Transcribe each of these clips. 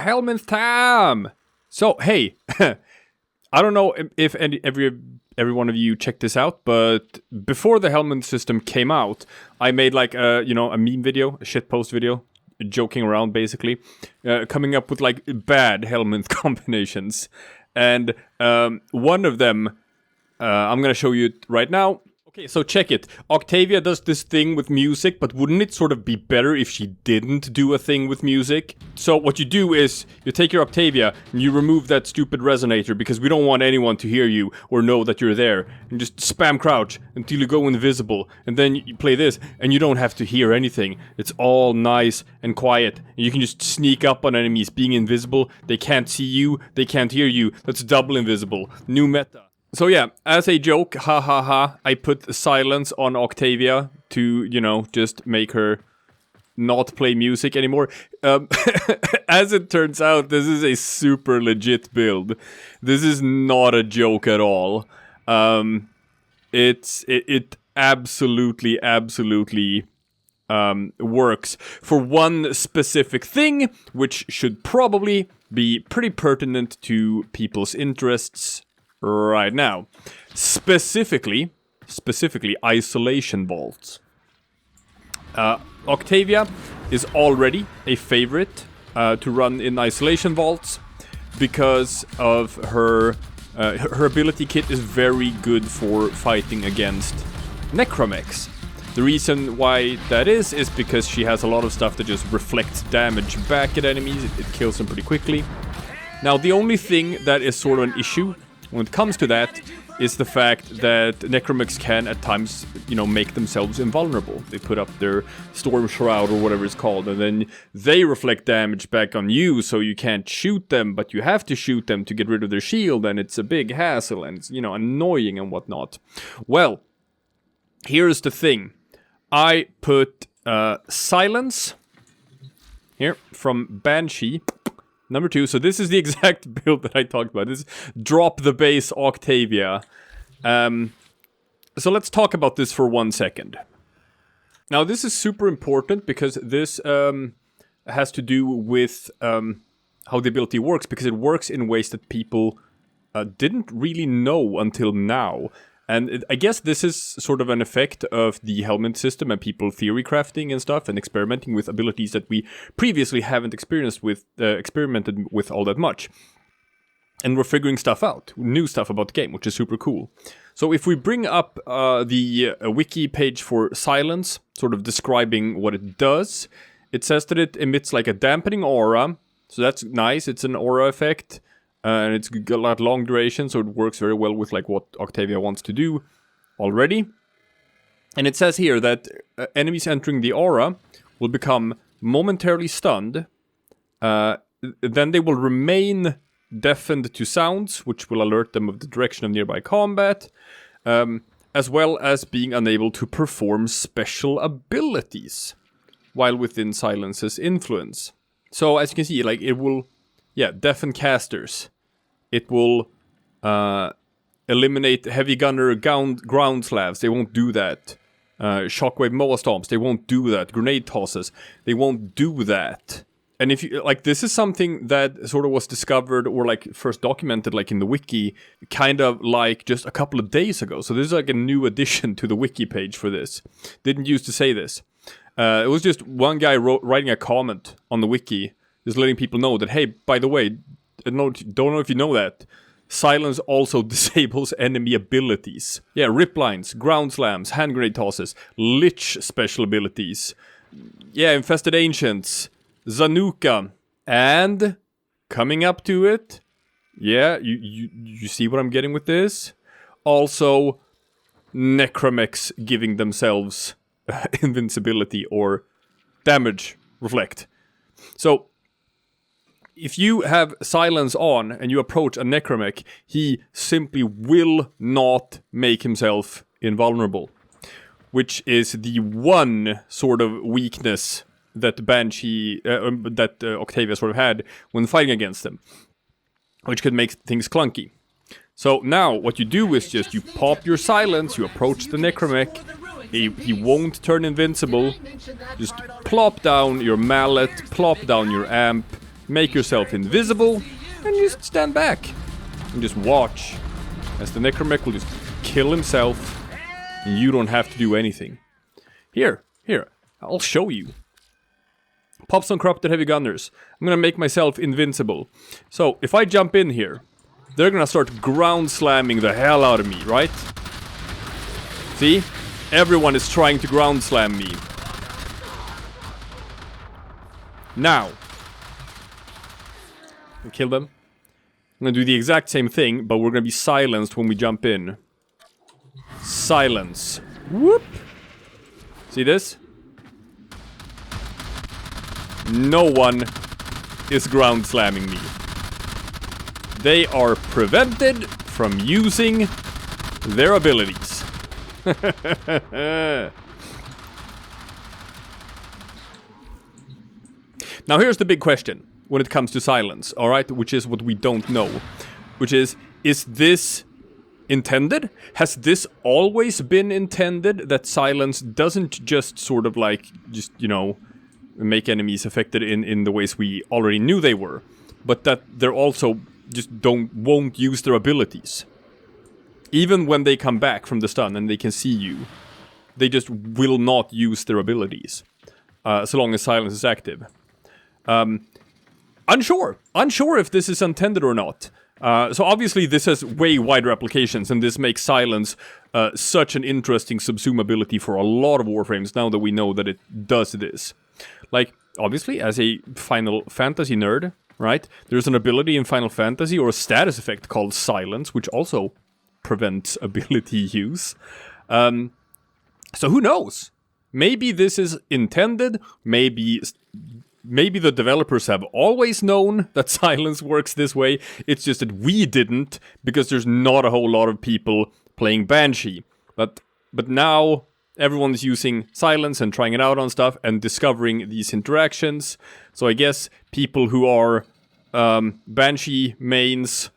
Helminth time! So, hey, I don't know if every one of you checked this out, but before the Helminth system came out, I made like a meme video, a shitpost video, joking around basically, coming up with like bad Helminth combinations. And one of them, I'm gonna show you it right now. Okay, so check it. Octavia does this thing with music, but wouldn't it sort of be better if she didn't do a thing with music? So what you do is, you take your Octavia, and you remove that stupid resonator, because we don't want anyone to hear you, or know that you're there. And just spam crouch, until you go invisible, and then you play this, and you don't have to hear anything. It's all nice and quiet, and you can just sneak up on enemies, being invisible. They can't see you, they can't hear you. That's double invisible. New meta. So yeah, as a joke, ha ha ha, I put silence on Octavia to, just make her not play music anymore. As it turns out, this is a super legit build. This is not a joke at all. It absolutely works for one specific thing, which should probably be pretty pertinent to people's interests right now. Specifically isolation vaults. Octavia is already a favorite to run in isolation vaults because of her ability kit is very good for fighting against necromechs. The reason why that is because she has a lot of stuff that just reflects damage back at enemies. It kills them pretty quickly. Now the only thing that is sort of an issue when it comes to that is the fact that necromechs can at times, make themselves invulnerable. They put up their storm shroud or whatever it's called, and then they reflect damage back on you, so you can't shoot them, but you have to shoot them to get rid of their shield, and it's a big hassle, and it's, annoying and whatnot. Well, here's the thing. I put silence here from Banshee. Number 2, so this is the exact build that I talked about. This is drop the base Octavia. So let's talk about this for 1 second. Now this is super important because this has to do with how the ability works, because it works in ways that people didn't really know until now. And I guess this is sort of an effect of the Helminth system and people theory crafting and stuff and experimenting with abilities that we previously haven't experimented with all that much. And we're figuring stuff out, new stuff about the game, which is super cool. So if we bring up the wiki page for silence, sort of describing what it does, it says that it emits like a dampening aura. So that's nice, it's an aura effect. And it's got a lot long duration, so it works very well with like what Octavia wants to do already. And it says here that enemies entering the aura will become momentarily stunned. Then they will remain deafened to sounds, which will alert them of the direction of nearby combat, as well as being unable to perform special abilities while within Silence's influence. So as you can see, like it will... Yeah, deafen casters. It will eliminate heavy gunner ground slabs. They won't do that. Shockwave Moa stomps. They won't do that. Grenade tosses. They won't do that. And if you like, this is something that sort of was discovered or like first documented like in the wiki, kind of like just a couple of days ago. So this is like a new addition to the wiki page for this. Didn't used to say this. It was just one guy writing a comment on the wiki. Just letting people know that, hey, by the way, don't know if you know that, silence also disables enemy abilities. Yeah, rip lines, ground slams, hand grenade tosses, lich special abilities. Yeah, infested ancients, Zanuka, and coming up to it, yeah, you see what I'm getting with this? Also, necromechs giving themselves invincibility or damage reflect. So, if you have silence on and you approach a necromech, he simply will not make himself invulnerable. Which is the one sort of weakness that Banshee, Octavia sort of had when fighting against them. Which could make things clunky. So now, what you do is just you pop your silence, you approach the necromech, he won't turn invincible, just plop down your mallet, plop down your amp, make yourself invisible, and just stand back. And just watch as the Necromech will just kill himself, and you don't have to do anything. Here, I'll show you. Pop some corrupted heavy gunners. I'm gonna make myself invincible. So, if I jump in here, they're gonna start ground slamming the hell out of me, right? See? Everyone is trying to ground slam me. Now. We kill them. I'm gonna do the exact same thing, but we're gonna be silenced when we jump in. Silence. Whoop! See this? No one is ground slamming me. They are prevented from using their abilities. Now here's the big question when it comes to silence, alright? Which is what we don't know. Which is this intended? Has this always been intended, that silence doesn't just sort of like, you know, make enemies affected in the ways we already knew they were, but that they're also just won't use their abilities. Even when they come back from the stun and they can see you, they just will not use their abilities, so long as silence is active. Unsure if this is intended or not. So obviously this has way wider applications, and this makes silence such an interesting subsume ability for a lot of Warframes now that we know that it does this. Like, obviously, as a Final Fantasy nerd, right, there's an ability in Final Fantasy, or a status effect called Silence, which also prevents ability use. So who knows? Maybe this is intended, maybe the developers have always known that silence works this way, it's just that we didn't, because there's not a whole lot of people playing Banshee. But now everyone's using silence and trying it out on stuff and discovering these interactions. So I guess people who are Banshee mains,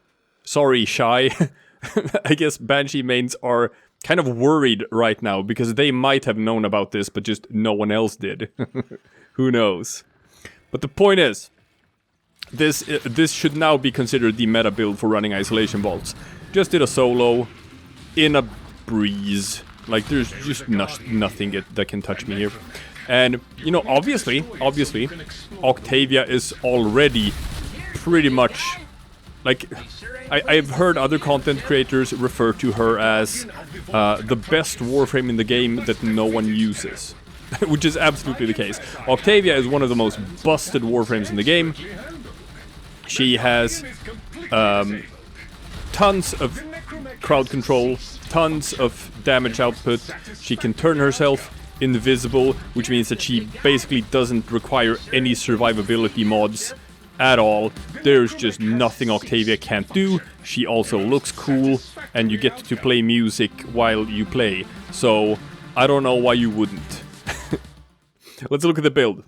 sorry, shy, I guess Banshee mains are kind of worried right now because they might have known about this, but just no one else did. Who knows? But the point is, this should now be considered the meta build for running isolation vaults. Just did a solo in a breeze. Like, there's just nothing that can touch me here. And, you know, obviously, Octavia is already pretty much... Like, I've heard other content creators refer to her as the best Warframe in the game that no one uses. Which is absolutely the case. Octavia is one of the most busted Warframes in the game. She has tons of crowd control, tons of damage output. She can turn herself invisible, which means that she basically doesn't require any survivability mods at all. There's just nothing Octavia can't do. She also looks cool, and you get to play music while you play. So, I don't know why you wouldn't. Let's look at the build.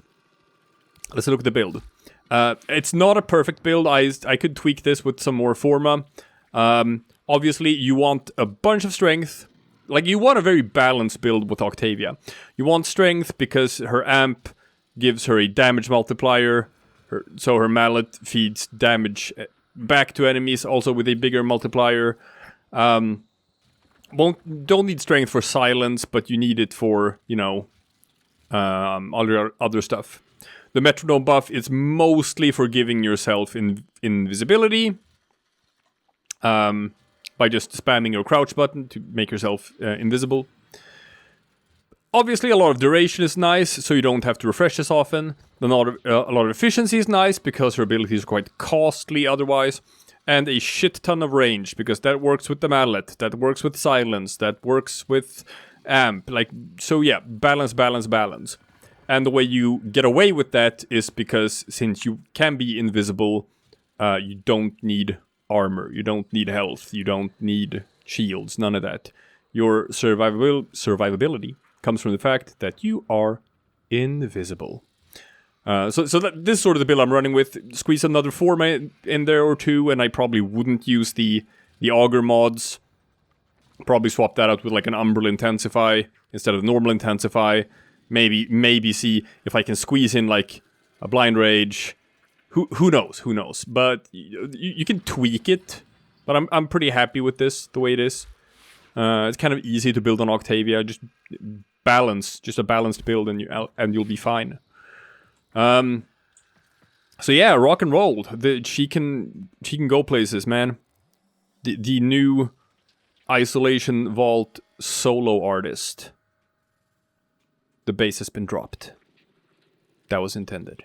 It's not a perfect build. I could tweak this with some more forma. Obviously, you want a bunch of strength. Like, you want a very balanced build with Octavia. You want strength because her amp gives her a damage multiplier. So her mallet feeds damage back to enemies, also with a bigger multiplier. Don't need strength for silence, but you need it for, you know, other stuff. The metronome buff is mostly for giving yourself invisibility. By just spamming your crouch button to make yourself invisible. Obviously, a lot of duration is nice, so you don't have to refresh as often. A lot of efficiency is nice, because her abilities are quite costly otherwise. And a shit ton of range, because that works with the mallet, that works with silence, that works with amp. Like, so yeah, balance. And the way you get away with that is because since you can be invisible, you don't need armor, you don't need health, you don't need shields, none of that. Your survivability comes from the fact that you are invisible. So this is sort of the build I'm running with. Squeeze another forma in there or two, and I probably wouldn't use the auger mods. Probably swap that out with like an umbral intensify instead of normal intensify. Maybe see if I can squeeze in like a blind rage. who knows? Who knows? But you can tweak it. But I'm pretty happy with this the way it is. It's kind of easy to build on Octavia. Just a balanced build, and you'll be fine. So yeah, rock and roll. She can go places, man. The new Isolation Vault solo artist. The base has been dropped. That was intended.